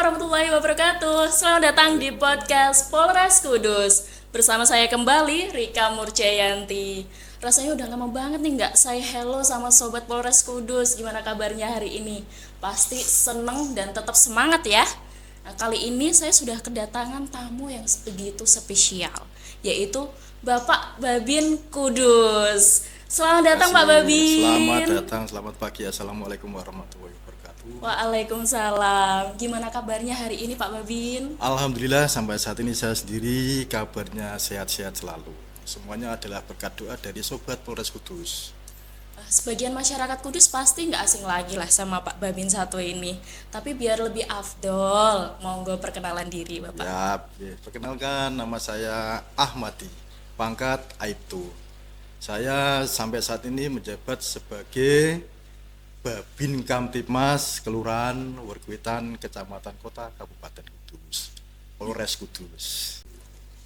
warahmatullahi wabarakatuh. Selamat datang di podcast Polres Kudus. Bersama saya kembali Rika Murjayanti. Rasanya udah lama banget nih nggak saya hello sama sobat Polres Kudus. Gimana kabarnya hari ini? Pasti seneng dan tetap semangat ya. Nah, kali ini saya sudah kedatangan tamu yang begitu spesial, yaitu Bapak Babin Kudus. Selamat datang Pak Selamat Babin. datang, selamat pagi. Assalamualaikum warahmatullahi wabarakatuh. Waalaikumsalam. Gimana kabarnya hari ini Pak Babin? Alhamdulillah sampai saat ini saya sendiri kabarnya sehat-sehat selalu. Semuanya adalah berkat doa dari Sobat Polres Kudus. Sebagian masyarakat Kudus pasti nggak asing lagi lah sama Pak Babin satu ini. Tapi biar lebih afdol, monggo perkenalan diri Bapak. Perkenalkan, nama saya Ahmadi, pangkat Aibtu. Saya sampai saat ini menjabat sebagai Babin Kamtibmas Kelurahan Werkwitan, Kecamatan Kota, Kabupaten Kudus, Polres Kudus.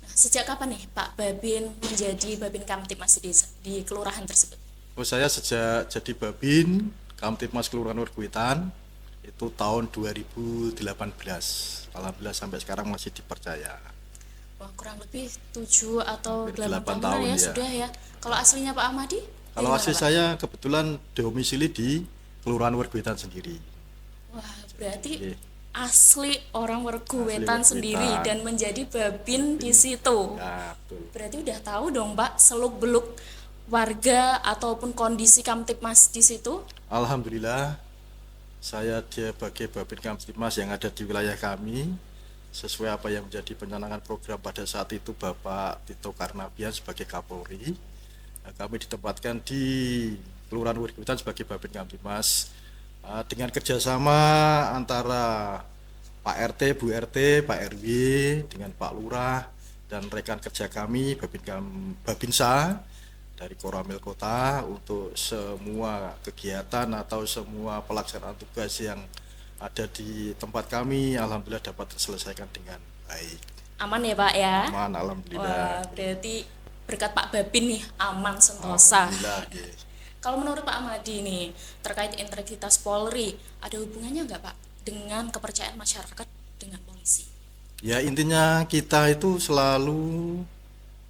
Nah, sejak kapan nih Pak Babin menjadi Babin Kamtibmas di kelurahan tersebut? Saya sejak jadi Babin Kamtibmas Kelurahan Werkwitan itu tahun 2018. Alhamdulillah sampai sekarang masih dipercaya. Wah, kurang lebih 7 atau Hampir 8 8 tahunan tahun ya, ya. sudah ya. Kalau aslinya Pak Ahmadi? Kalau Dari asli mana, Pak? saya kebetulan domisili di Kelurahan Werkwitan sendiri. Wah, berarti Oke. asli orang Werkwitan Asli sendiri Werkwitan. dan menjadi Babin di situ. Ya, betul. Berarti udah tahu dong Pak seluk-beluk warga ataupun kondisi Kamtibmas di situ? Alhamdulillah saya sebagai Babin Kamtibmas yang ada di wilayah kami sesuai apa yang menjadi pencanangan program pada saat itu Bapak Tito Karnavian sebagai Kapolri. Kami ditempatkan di Kelurahan Werkwitan sebagai Babin Kamtibmas dengan kerjasama antara Pak RT, Bu RT, Pak RW dengan Pak Lurah dan rekan kerja kami Babinsa dari Koramil Kota untuk semua kegiatan atau semua pelaksanaan tugas yang ada di tempat kami alhamdulillah dapat terselesaikan dengan baik. Aman ya Pak ya? Aman Wah, alhamdulillah. berarti berkat Pak Babin nih aman sentosa. Alhamdulillah. Yes. Kalau menurut Pak Ahmadi nih terkait integritas Polri, ada hubungannya nggak Pak dengan kepercayaan masyarakat dengan polisi? Ya intinya kita itu selalu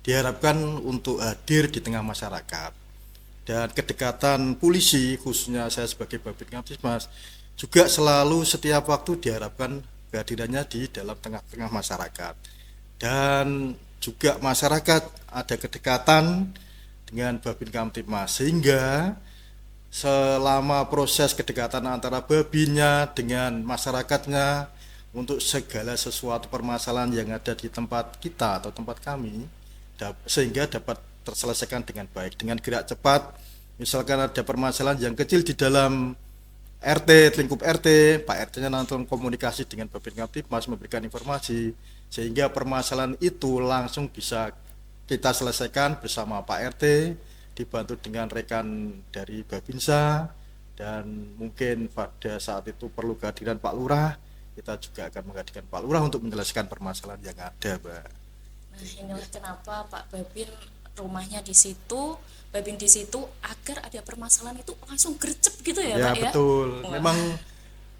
diharapkan untuk hadir di tengah masyarakat dan kedekatan polisi khususnya saya sebagai Babin Kamtibmas juga selalu setiap waktu diharapkan kehadirannya di dalam tengah-tengah masyarakat dan juga masyarakat ada kedekatan dengan Babin Kamtibmas sehingga selama proses kedekatan antara babinnya dengan masyarakatnya untuk segala sesuatu permasalahan yang ada di tempat kita atau tempat kami sehingga dapat terselesaikan dengan baik dengan gerak cepat. Misalkan ada permasalahan yang kecil di dalam RT, lingkup RT, Pak RT-nya langsung komunikasi dengan Babin Kamtibmas memberikan informasi sehingga permasalahan itu langsung bisa kita selesaikan bersama Pak RT dibantu dengan rekan dari Babinsa dan mungkin pada saat itu perlu kehadiran Pak Lurah, kita juga akan menghadirkan Pak Lurah untuk menjelaskan permasalahan yang ada, Mbak. Nah, inilah kenapa Pak Babin rumahnya di situ, Babin di situ agar ada permasalahan itu langsung gercep gitu ya, Ya Pak ya? betul. Wah. Memang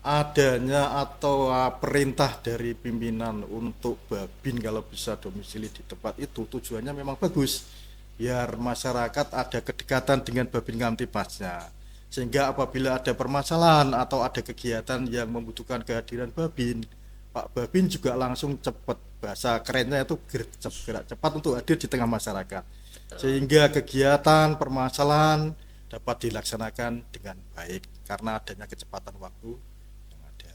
adanya atau perintah dari pimpinan untuk Babin kalau bisa domisili di tempat itu tujuannya memang bagus biar masyarakat ada kedekatan dengan Babin Kamtibmasnya sehingga apabila ada permasalahan atau ada kegiatan yang membutuhkan kehadiran Babin, Pak Babin juga langsung cepat, bahasa kerennya itu gercep, gerak cepat untuk hadir di tengah masyarakat sehingga kegiatan permasalahan dapat dilaksanakan dengan baik karena adanya kecepatan waktu yang ada.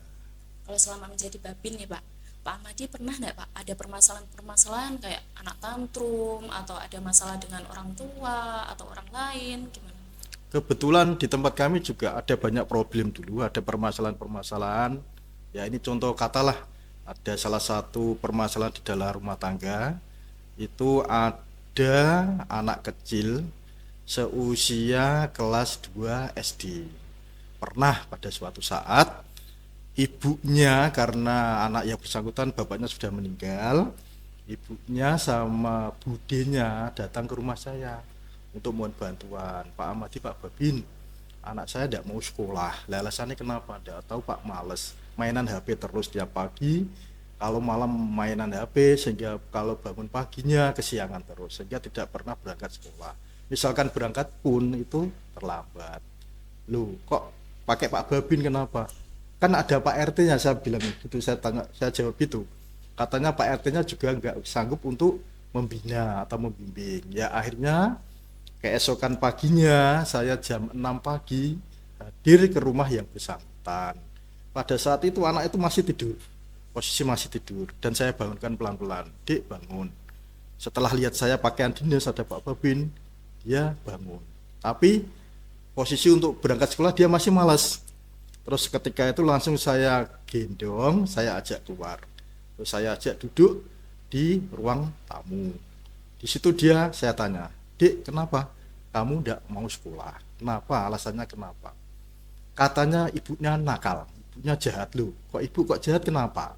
Kalau selama menjadi Babin nih Pak, Pak Ahmadi pernah nggak Pak ada permasalahan-permasalahan kayak anak tantrum atau ada masalah dengan orang tua atau orang lain gimana? Kebetulan di tempat kami juga ada banyak problem dulu, ada permasalahan-permasalahan. Ya ini contoh katalah, ada salah satu permasalahan di dalam rumah tangga, itu ada anak kecil seusia kelas 2 SD. Pernah pada suatu saat ibunya karena anak yang bersangkutan bapaknya sudah meninggal, ibunya sama budenya datang ke rumah saya untuk mohon bantuan. Pak Ahmadi, Pak Babin, anak saya tidak mau sekolah. Lah alasannya kenapa? Tidak tahu Pak, males. mainan HP terus tiap pagi, kalau malam mainan HP, sehingga kalau bangun paginya kesiangan terus, sehingga tidak pernah berangkat sekolah. Misalkan berangkat pun itu terlambat. Lu kok pakai Pak Babin kenapa? Kan ada Pak RT-nya, saya bilang gitu, saya tanya, saya jawab itu. Katanya Pak RT-nya juga nggak sanggup untuk membina atau membimbing. Ya akhirnya keesokan paginya saya jam 6 pagi hadir ke rumah yang bersangkutan. Pada saat itu anak itu masih tidur, posisi masih tidur, dan saya bangunkan pelan-pelan. Dek, bangun. Setelah lihat saya pakaian dinas ada Pak Babin, dia bangun. Tapi posisi untuk berangkat sekolah dia masih malas. Terus ketika itu langsung saya gendong, saya ajak keluar. Terus saya ajak duduk di ruang tamu. Di situ saya tanya, Dek, kenapa kamu tidak mau sekolah? Kenapa? Alasannya kenapa? Katanya ibunya nakal, ibunya jahat. Loh, kok ibu kok jahat, kenapa?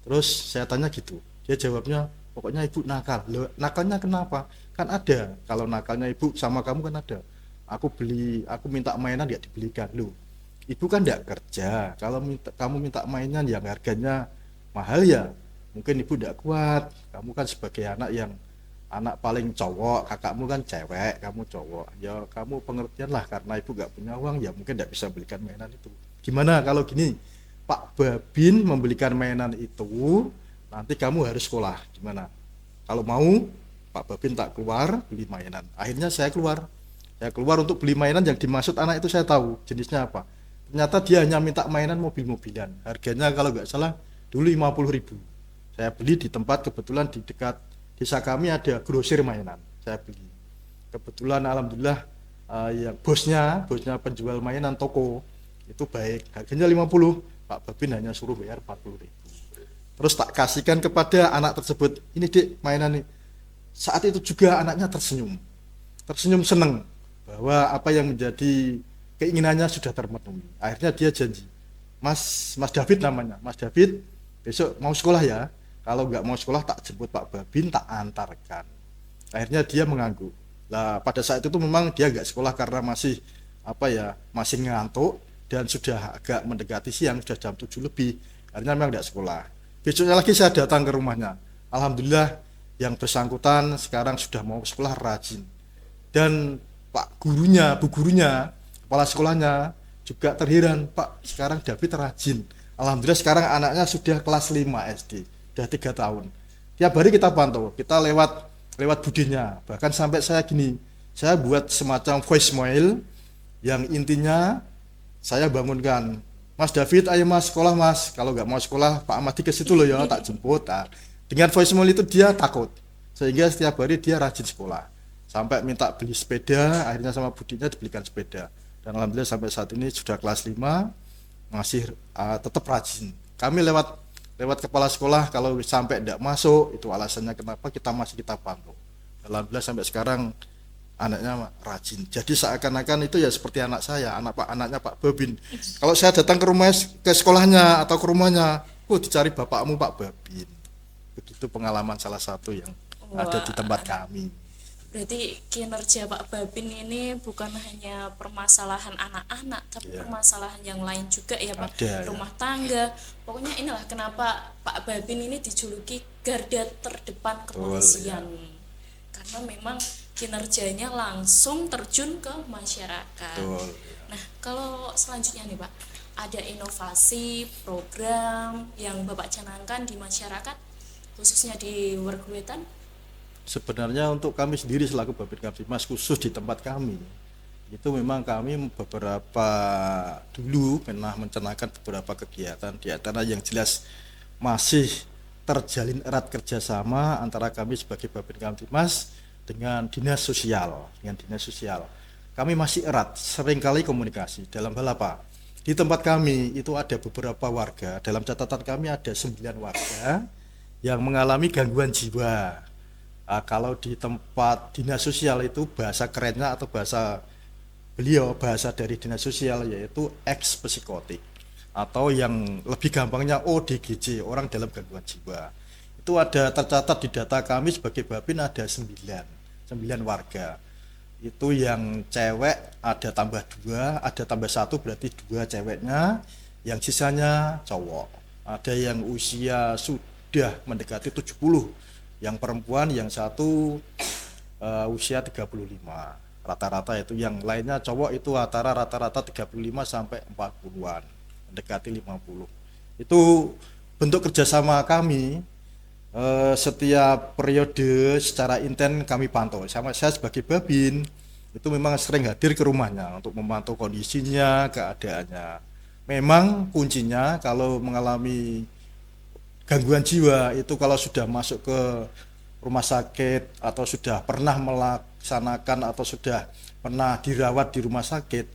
Terus saya tanya gitu, dia jawabnya, pokoknya ibu nakal. Loh, nakalnya kenapa? Kan ada, kalau nakalnya ibu sama kamu kan ada. Aku minta mainan ya dibelikan. Loh, ibu kan tidak kerja, kalau kamu minta mainan yang harganya mahal ya mungkin ibu tidak kuat. Kamu kan sebagai anak paling cowok, kakakmu kan cewek, kamu cowok, ya kamu pengertian lah, karena ibu gak punya uang ya mungkin tidak bisa belikan mainan itu. Gimana kalau gini, Pak Babin membelikan mainan itu, nanti kamu harus sekolah, gimana? Kalau mau, Pak Babin tak keluar beli mainan. Akhirnya saya keluar untuk beli mainan. Yang dimaksud anak itu saya tahu jenisnya apa. Ternyata dia hanya minta mainan mobil-mobilan, harganya kalau nggak salah dulu 50.000. Saya beli di tempat, kebetulan di dekat desa kami ada grosir mainan, saya beli. Kebetulan alhamdulillah yang bosnya penjual mainan toko itu baik, harganya 50, Pak Babin hanya suruh bayar 40.000. Terus tak kasihkan kepada anak tersebut, ini Dek mainan nih. Saat itu juga anaknya tersenyum seneng bahwa apa yang menjadi keinginannya sudah terpenuhi. Akhirnya dia janji, Mas David namanya, Mas David besok mau sekolah ya, kalau nggak mau sekolah tak jemput Pak Babin, tak antarkan. Akhirnya dia mengangguk. Lah pada saat itu memang dia nggak sekolah karena masih masih ngantuk dan sudah agak mendekati siang, sudah jam 7 lebih. Akhirnya memang nggak sekolah. Besoknya lagi saya datang ke rumahnya. Alhamdulillah yang bersangkutan sekarang sudah mau sekolah, rajin. Dan bu gurunya, kepala sekolahnya juga terheran, Pak sekarang David rajin. Alhamdulillah sekarang anaknya sudah kelas 5 SD, sudah 3 tahun. Tiap hari kita pantau, kita lewat budinya. Bahkan sampai saya buat semacam voicemail yang intinya saya bangunkan, Mas David, ayo Mas sekolah Mas. Kalau nggak mau sekolah, Pak Amadi ke situ loh ya, tak jemput. Nah, dengan voicemail itu dia takut, sehingga setiap hari dia rajin sekolah. Sampai minta beli sepeda, akhirnya sama budinya dibelikan sepeda. Dan alhamdulillah sampai saat ini sudah kelas 5, masih tetap rajin. Kami lewat kepala sekolah, kalau sampai tidak masuk, itu alasannya kenapa, kita pantau. Alhamdulillah sampai sekarang anaknya rajin. Jadi seakan-akan itu ya seperti anaknya Pak Babin. Kalau saya datang ke sekolahnya atau ke rumahnya, dicari bapakmu Pak Babin. Begitu pengalaman salah satu yang ada di tempat kami. Berarti kinerja Pak Babin ini bukan hanya permasalahan anak-anak, tapi permasalahan yang lain juga ya Pak. Ada, rumah tangga. Pokoknya inilah kenapa Pak Babin ini dijuluki garda terdepan kepolisian. Karena memang kinerjanya langsung terjun ke masyarakat. Nah, kalau selanjutnya nih Pak, ada inovasi program yang Bapak canangkan di masyarakat, khususnya di Werkwetan? Sebenarnya untuk kami sendiri selaku Babin Kamtibmas khusus di tempat kami, itu memang kami beberapa dulu pernah mencanangkan beberapa kegiatan, di antara yang jelas masih terjalin erat kerjasama antara kami sebagai Babin Kamtibmas dengan dinas sosial. Kami masih erat, seringkali komunikasi dalam hal apa? Di tempat kami itu ada beberapa warga, dalam catatan kami ada 9 warga yang mengalami gangguan jiwa. Kalau di tempat dinas sosial itu bahasa kerennya atau bahasa dari dinas sosial yaitu ex-psikotik, atau yang lebih gampangnya ODGJ, orang dalam gangguan jiwa. Itu ada tercatat di data kami sebagai Babin ada 9 warga. Itu yang cewek ada tambah 2, ada tambah 1 berarti 2 ceweknya, yang sisanya cowok. Ada yang usia sudah mendekati 70, yang perempuan yang satu usia 35. Rata-rata itu, yang lainnya cowok itu rata-rata 35 sampai 40-an, mendekati 50. Itu bentuk kerjasama kami. Setiap periode secara intens kami pantau. Saya sebagai Babin itu memang sering hadir ke rumahnya untuk memantau kondisinya, keadaannya. Memang kuncinya kalau mengalami gangguan jiwa itu, kalau sudah masuk ke rumah sakit atau sudah pernah melaksanakan atau sudah pernah dirawat di rumah sakit,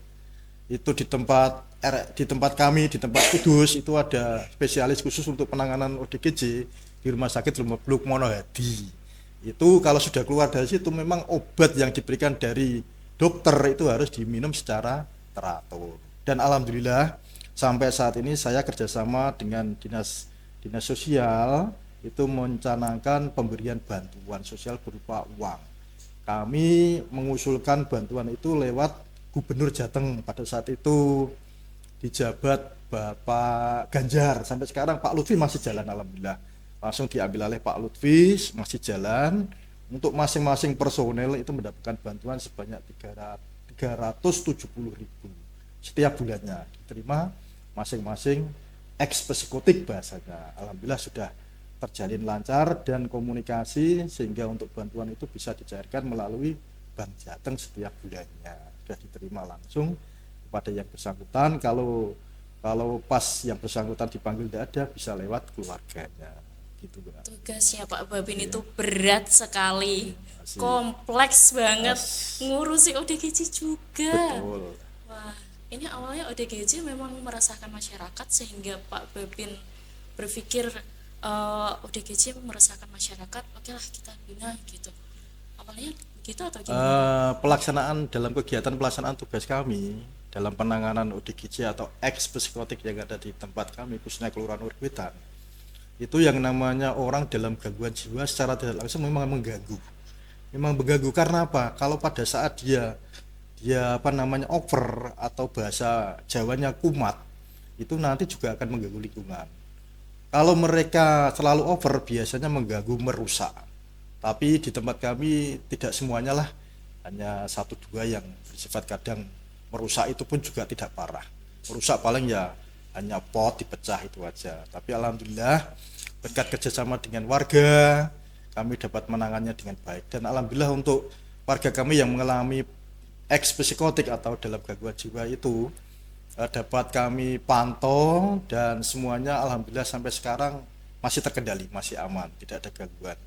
itu di tempat kami, di tempat Kudus itu ada spesialis khusus untuk penanganan ODGJ di Rumah Sakit Lukmono Hadi. Itu kalau sudah keluar dari situ, memang obat yang diberikan dari dokter itu harus diminum secara teratur. Dan alhamdulillah sampai saat ini saya kerjasama dengan dinas sosial itu mencanangkan pemberian bantuan sosial berupa uang. Kami mengusulkan bantuan itu lewat Gubernur Jateng pada saat itu dijabat Bapak Ganjar. Sampai sekarang Pak Lutfi masih jalan, alhamdulillah. Langsung diambil oleh Pak Lutfi, masih jalan. Untuk masing-masing personel itu mendapatkan bantuan sebanyak 370.000 setiap bulannya, diterima masing-masing ex-psikotik bahasanya. Alhamdulillah sudah terjalin lancar dan komunikasi, sehingga untuk bantuan itu bisa dicairkan melalui Bank Jateng setiap bulannya. Sudah diterima langsung kepada yang bersangkutan. Kalau pas yang bersangkutan dipanggil tidak ada, bisa lewat keluarganya. Gitu, Mbak. Tugasnya Pak Babin itu berat sekali, Asik. kompleks banget, ngurusi ODGJ juga. Betul. Wah, ini awalnya ODGJ memang meresahkan masyarakat sehingga Pak Babin berpikir ODGJ meresahkan masyarakat, oke lah kita bina gitu. Awalnya begitu atau gimana? Dalam kegiatan pelaksanaan tugas kami dalam penanganan ODGJ atau ex-psikotik yang ada di tempat kami, khususnya Kelurahan Urwetan, itu yang namanya orang dalam gangguan jiwa secara tidak langsung memang mengganggu. Memang mengganggu karena apa? Kalau pada saat dia over atau bahasa Jawanya kumat, itu nanti juga akan mengganggu lingkungan. Kalau mereka selalu over, biasanya mengganggu, merusak. Tapi di tempat kami tidak semuanya lah, hanya 1-2 yang bersifat kadang merusak, itu pun juga tidak parah. Merusak paling ya hanya pot dipecah itu aja. Tapi alhamdulillah berkat kerjasama dengan warga, kami dapat menangannya dengan baik. Dan alhamdulillah untuk warga kami yang mengalami ex-psikotik atau dalam gangguan jiwa itu dapat kami pantau, dan semuanya alhamdulillah sampai sekarang masih terkendali, masih aman, tidak ada gangguan.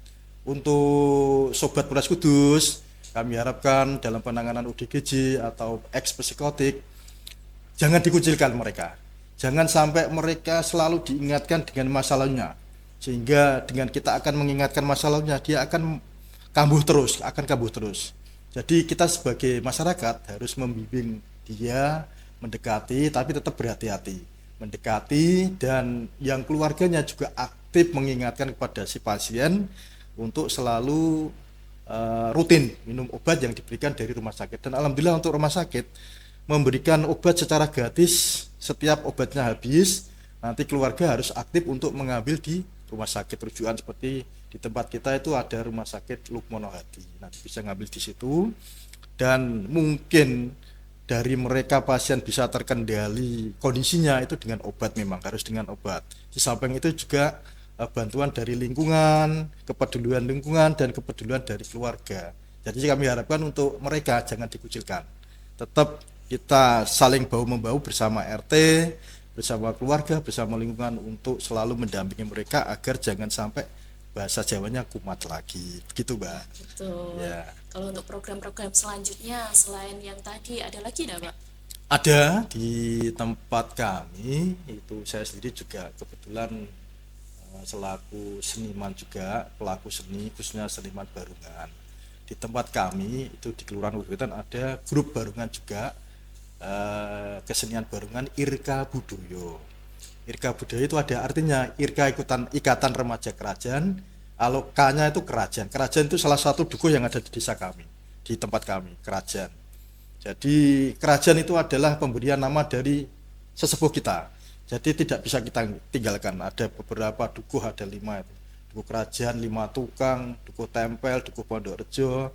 Untuk Sobat Polres Kudus, kami harapkan dalam penanganan ODGJ atau ex-psikotik, jangan dikucilkan mereka. Jangan sampai mereka selalu diingatkan dengan masalahnya, sehingga dengan kita akan mengingatkan masalahnya, dia akan kambuh terus. Jadi kita sebagai masyarakat harus membimbing dia, mendekati, tapi tetap berhati-hati. Mendekati, dan yang keluarganya juga aktif mengingatkan kepada si pasien untuk selalu rutin minum obat yang diberikan dari rumah sakit. Dan alhamdulillah untuk rumah sakit memberikan obat secara gratis. Setiap obatnya habis, nanti keluarga harus aktif untuk mengambil di rumah sakit rujukan. Seperti di tempat kita itu ada rumah sakit Lukmono Hadi, nanti bisa ngambil di situ. Dan mungkin dari mereka pasien bisa terkendali kondisinya itu dengan obat, memang harus dengan obat. Di samping itu juga bantuan dari lingkungan, kepedulian lingkungan, dan kepedulian dari keluarga. Jadi kami harapkan untuk mereka jangan dikucilkan. Tetap kita saling bahu-membahu bersama RT, bersama keluarga, bersama lingkungan untuk selalu mendampingi mereka agar jangan sampai bahasa Jawanya kumat lagi. Begitu, Mbak. Betul. Ya. Kalau untuk program-program selanjutnya selain yang tadi ada lagi enggak, Pak? Ada di tempat kami, itu saya sendiri juga kebetulan selaku seniman juga, pelaku seni, khususnya seniman barungan. Di tempat kami itu di Kelurahan Urwetan ada grup barungan juga, kesenian barungan Irka Budoyo. Irka Budoyo itu ada artinya Irka Ikatan Remaja Kerajaan, kalau K-nya itu kerajaan. Kerajaan itu salah satu dukuh yang ada di desa kami, di tempat kami, kerajaan. Jadi kerajaan itu adalah pemberian nama dari sesepuh kita. Jadi tidak bisa kita tinggalkan. Ada beberapa dukuh, ada 5 itu. Dukuh Kerajaan, 5 Tukang, Dukuh Tempel, Dukuh Pondok Rejo,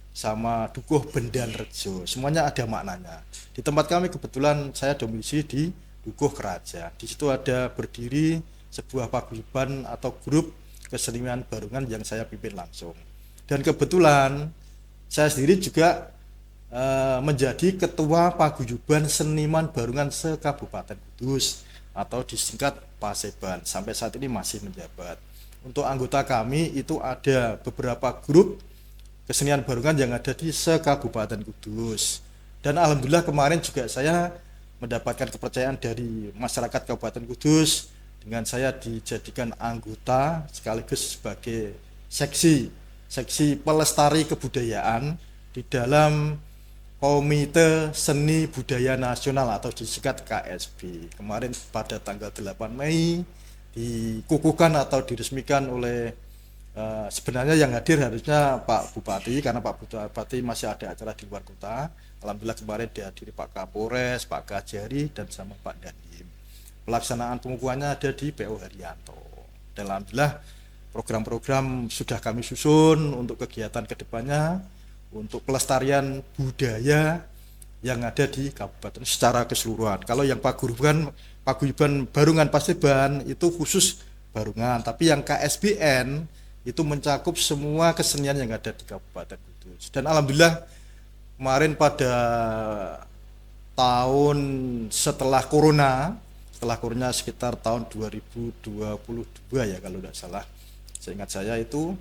sama Dukuh Bendan Rejo. Semuanya ada maknanya. Di tempat kami kebetulan saya domisili di Dukuh Kerajaan. Di situ ada berdiri sebuah paguyuban atau grup kesenian Barungan yang saya pimpin langsung. Dan kebetulan saya sendiri juga menjadi ketua paguyuban seniman Barungan se-Kabupaten Kudus atau disingkat Paseban. Sampai saat ini masih menjabat. Untuk anggota kami itu ada beberapa grup kesenian Barungan yang ada di se-Kabupaten Kudus. Dan alhamdulillah kemarin juga saya mendapatkan kepercayaan dari masyarakat Kabupaten Kudus dengan saya dijadikan anggota sekaligus sebagai seksi pelestari kebudayaan di dalam Komite Seni Budaya Nasional atau disingkat KSB. Kemarin pada tanggal 8 Mei dikukuhkan atau diresmikan oleh sebenarnya yang hadir harusnya Pak Bupati, karena Pak Bupati masih ada acara di luar kota. Alhamdulillah kemarin dihadiri Pak Kapolres, Pak Kajari, dan sama Pak Dandim. Pelaksanaan pengukuhannya ada di PO Haryanto. Dan alhamdulillah program-program sudah kami susun untuk kegiatan kedepannya, untuk pelestarian budaya yang ada di kabupaten secara keseluruhan. Kalau yang paguyuban Barungan Paseban itu khusus Barungan, tapi yang KSBN itu mencakup semua kesenian yang ada di Kabupaten Kudus. Dan alhamdulillah kemarin pada tahun setelah corona sekitar tahun 2022 ya kalau tidak salah, seingat saya itu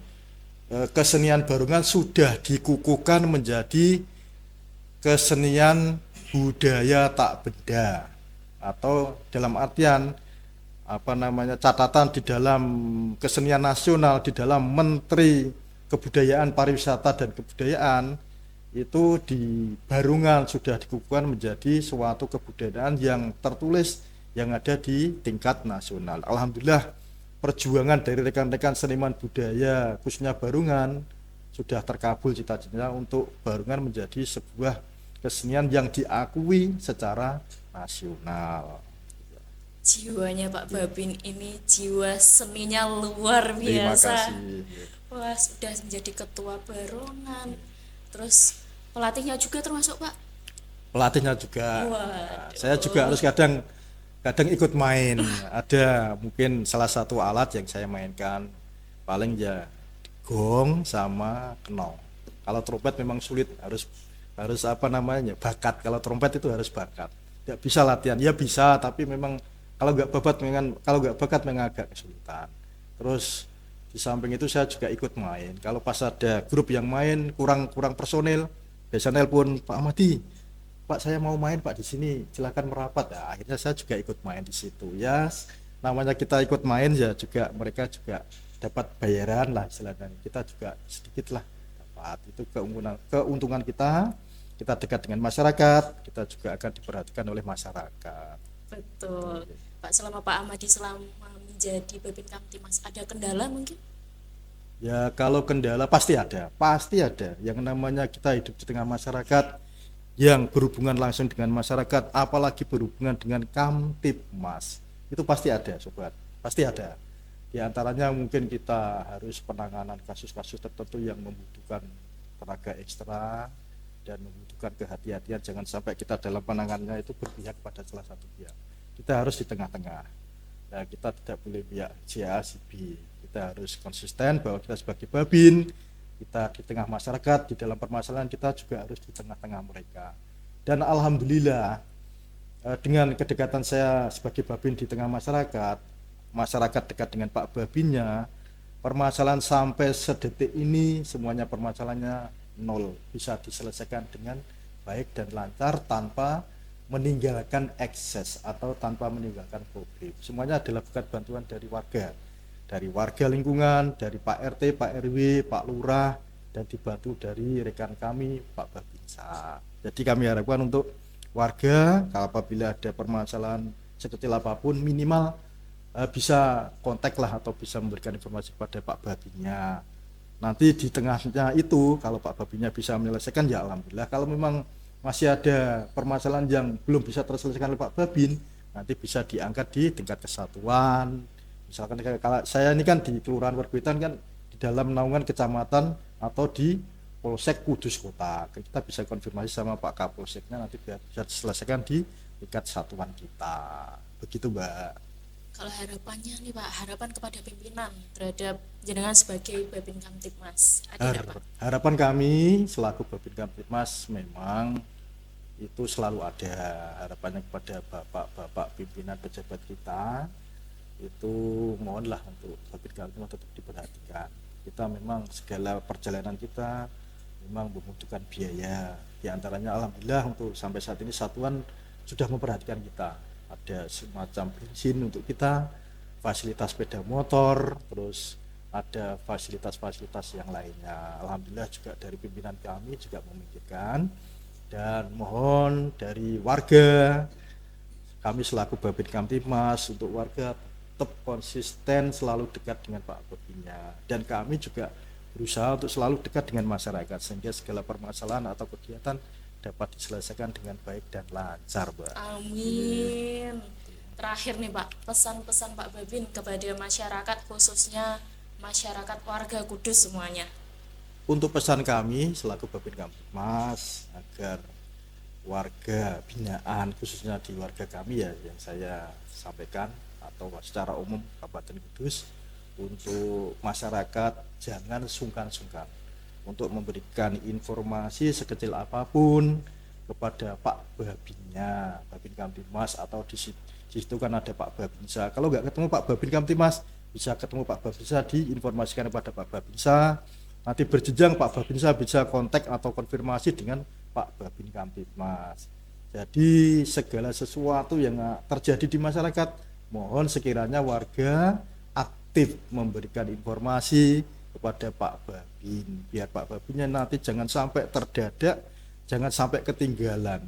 kesenian Barungan sudah dikukuhkan menjadi kesenian budaya tak benda, atau dalam artian catatan di dalam kesenian nasional di dalam Menteri Kebudayaan, Pariwisata dan Kebudayaan itu di Barungan sudah dikukuhkan menjadi suatu kebudayaan yang tertulis yang ada di tingkat nasional. Alhamdulillah perjuangan dari rekan-rekan seniman budaya khususnya Barungan sudah terkabul cita-citanya untuk Barungan menjadi sebuah kesenian yang diakui secara nasional. Jiwanya Pak Babin ini jiwa seninya luar Terima biasa. kasih. Wah, sudah menjadi ketua Barungan. Terus pelatihnya juga termasuk Pak? Pelatihnya juga. Waduh. Saya juga harus kadang ikut main. Ada mungkin salah satu alat yang saya mainkan paling ya gong sama kenong. Kalau trompet memang sulit, harus bakat. Kalau trompet itu harus bakat. Tidak bisa latihan. Ya bisa, tapi memang kalau nggak bakat memang agak kesulitan. Terus di samping itu saya juga ikut main. Kalau pas ada grup yang main kurang personil, biasanya nelpon Pak Ahmadi, Pak saya mau main Pak di sini, silakan merapat. Nah, akhirnya saya juga ikut main di situ. Ya, namanya kita ikut main ya juga mereka juga dapat bayaran lah istilahnya. Kita juga sedikit lah dapat. Itu keuntungan kita dekat dengan masyarakat, kita juga akan diperhatikan oleh masyarakat. Betul. Pak, selama Pak Ahmadi selama menjadi Babin Kamtimas ada kendala mungkin? Ya kalau kendala pasti ada. Yang namanya kita hidup di tengah masyarakat, yang berhubungan langsung dengan masyarakat, apalagi berhubungan dengan Kamtibmas, itu pasti ada sobat, pasti ada. Di antaranya mungkin kita harus penanganan kasus-kasus tertentu yang membutuhkan tenaga ekstra dan membutuhkan kehati-hatian. Jangan sampai kita dalam penanganannya itu berpihak pada salah satu pihak. Kita harus di tengah-tengah. Nah, kita tidak boleh pihak si A si B. Kita harus konsisten bahwa kita sebagai Babin, kita di tengah masyarakat, di dalam permasalahan kita juga harus di tengah-tengah mereka. Dan alhamdulillah dengan kedekatan saya sebagai Babin di tengah masyarakat dekat dengan Pak Babinnya, permasalahan sampai sedetik ini semuanya permasalahannya nol, bisa diselesaikan dengan baik dan lancar tanpa meninggalkan ekses atau tanpa meninggalkan problem. Semuanya adalah berkat bantuan dari warga lingkungan, dari Pak RT, Pak RW, Pak Lurah, dan dibantu dari rekan kami Pak Babinsa. Jadi kami harapkan untuk warga kalau apabila ada permasalahan sekecil apapun minimal bisa kontak lah atau bisa memberikan informasi pada Pak Babinnya. Nanti di tengahnya itu kalau Pak Babinnya bisa menyelesaikan ya alhamdulillah. Kalau memang masih ada permasalahan yang belum bisa terselesaikan oleh Pak Babin, nanti bisa diangkat di tingkat kesatuan. Misalkan kalau saya ini kan di Kelurahan Werkwitan kan di dalam naungan kecamatan atau di Polsek Kudus Kota. Kita bisa konfirmasi sama Pak Kapolseknya, nanti biar bisa diselesaikan di tingkat satuan kita. Begitu, Mbak. Kalau harapannya nih Pak, harapan kepada pimpinan terhadap jenengan sebagai Babin Kamtibmas, ada nggak Pak? Harapan kami selaku Babin Kamtibmas memang itu selalu ada harapannya kepada bapak-bapak pimpinan pejabat kita, itu mohonlah untuk Babin Kamtibmas tetap diperhatikan. Kita memang segala perjalanan kita memang membutuhkan biaya, di antaranya alhamdulillah untuk sampai saat ini satuan sudah memperhatikan kita, ada semacam bensin untuk kita, fasilitas sepeda motor, terus ada fasilitas-fasilitas yang lainnya. Alhamdulillah juga dari pimpinan kami juga memikirkan, dan mohon dari warga, kami selaku Babin Kamtibmas untuk warga tetap konsisten selalu dekat dengan Pak Babinnya, dan kami juga berusaha untuk selalu dekat dengan masyarakat sehingga segala permasalahan atau kegiatan dapat diselesaikan dengan baik dan lancar, Mbak. Amin. Terakhir nih Pak, pesan-pesan Pak Babin kepada masyarakat, khususnya masyarakat warga Kudus semuanya. Untuk pesan kami selaku Babin Kamtibmas agar warga binaan, khususnya di warga kami ya yang saya sampaikan, atau secara umum Kabupaten Kudus, untuk masyarakat jangan sungkan-sungkan untuk memberikan informasi sekecil apapun kepada Pak Babinnya, Babin Kamtibmas, atau di situ kan ada Pak Babinsa. Kalau nggak ketemu Pak Babin Kamtibmas, bisa ketemu Pak Babinsa, diinformasikan kepada Pak Babinsa. Nanti berjenjang Pak Babinsa bisa kontak atau konfirmasi dengan Pak Babin Kamtibmas. Jadi segala sesuatu yang terjadi di masyarakat, mohon sekiranya warga aktif memberikan informasi kepada Pak Babin, biar Pak Babinnya nanti jangan sampai terdadak, jangan sampai ketinggalan.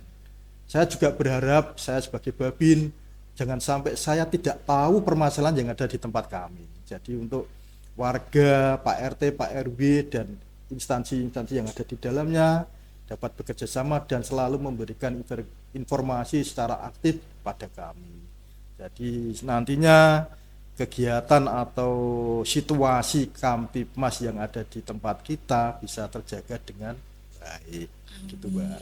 Saya juga berharap saya sebagai Babin jangan sampai saya tidak tahu permasalahan yang ada di tempat kami. Jadi untuk warga, Pak RT, Pak RW, dan instansi-instansi yang ada di dalamnya dapat bekerja sama dan selalu memberikan informasi secara aktif pada kami. Jadi nantinya kegiatan atau situasi Kamtibmas yang ada di tempat kita bisa terjaga dengan baik. Gitu, Mbak.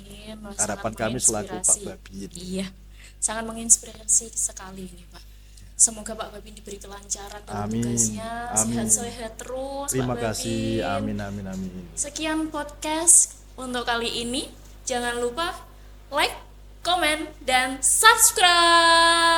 Harapan kami selaku Pak Babin. Iya, sangat menginspirasi sekali ini Pak. Semoga Pak Babin diberi kelancaran dalam Amin. tugasnya, Amin. sehat-sehat terus Terima Pak kasih. Babin. Amin, amin, amin. Sekian podcast untuk kali ini. Jangan lupa like, komen, dan subscribe.